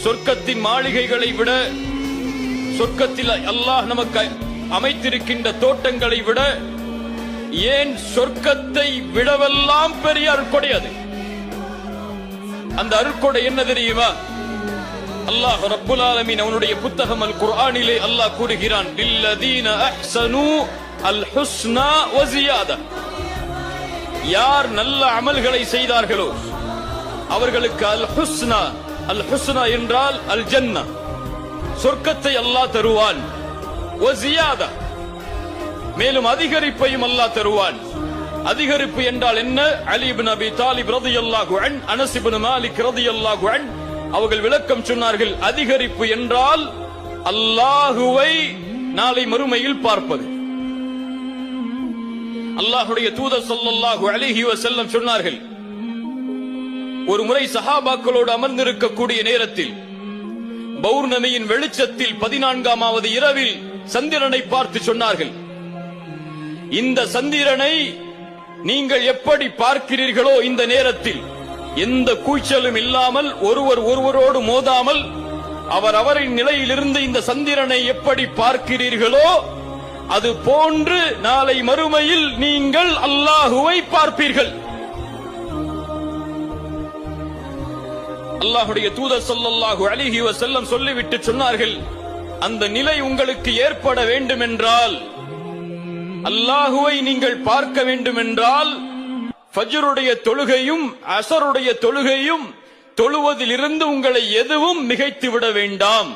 சொர்க்கத்தின் மாளிகைகளை விட, சொர்க்கத்தில் அல்லாஹ் நமக்கு அமைத்திருக்கின்ற தோட்டங்களை விட, ஏன் சொர்க்கத்தை விடவெல்லாம் பெரிய அருட்கொடை அது. அந்த அருட்கொடை என்ன தெரியுமா? அல்லாஹ் ரப்புல் ஆலமீன் அவனுடைய புத்தகம் அல் குர்ஆனிலே அல்லாஹ் கூறுகிறான், லில்லதீன அஹ்ஸனு அல் ஹுஸ்னா வ ஜியாதா. யார் நல்ல அமல்களை செய்தார்களோ அவர்களுக்கு அல் ஹுஸ்னா, அல் ஹுஸ்னா என்றால் அல் ஜன்னா, சொர்க்கத்தை அல்லாஹ் தருவான். வ ஜியாதா, மேலும் அதிகரிப்பையும் அல்லாஹ் தருவான். அதிகரிப்பு என்றால் என்ன? அலி இப்னு அபி தாலிப் ரலியல்லாஹு அன்ஹு, அனஸ் இப்னு மாலிக் ரலியல்லாஹு அன்ஹு அவர்கள் விளக்கம் சொன்னார்கள். அதிகரிப்பு என்றால் அல்லாஹுவை நாளை மறுமையில் பார்ப்பது. அல்லாஹ்வுடைய தூதர் ஸல்லல்லாஹு அலைஹி வஸல்லம் சொன்னார்கள், ஒரு முறை சஹாபாக்களோடு அமர்ந்திருக்கக்கூடிய நேரத்தில் பௌர்ணமியின் வெளிச்சத்தில் 14ஆவது இரவில் சந்திரனை பார்த்து சொன்னார்கள், இந்த சந்திரனை நீங்கள் எப்படி பார்க்கிறீர்களோ, இந்த நேரத்தில் எந்த கூச்சலும் இல்லாமல், ஒருவரோடு மோதாமல், அவரின் நிலையிலிருந்து இந்த சந்திரனை எப்படி பார்க்கிறீர்களோ அது போன்று நாளை மறுமையில் நீங்கள் அல்லாஹுவை பார்ப்பீர்கள். அல்லாஹ்வுடைய தூதர் ஸல்லல்லாஹு அலைஹி வஸல்லம் சொல்லிவிட்டு சொன்னார்கள், அந்த நிலை உங்களுக்கு ஏற்பட வேண்டும் என்றால், அல்லாஹுவை நீங்கள் பார்க்க வேண்டும் என்றால், ஃபஜ்ருடைய தொழுகையும் அஸருடைய தொழுகையும் தொழுவதிலிருந்து உங்களை எதுவும் மிகைத்து விட வேண்டாம்.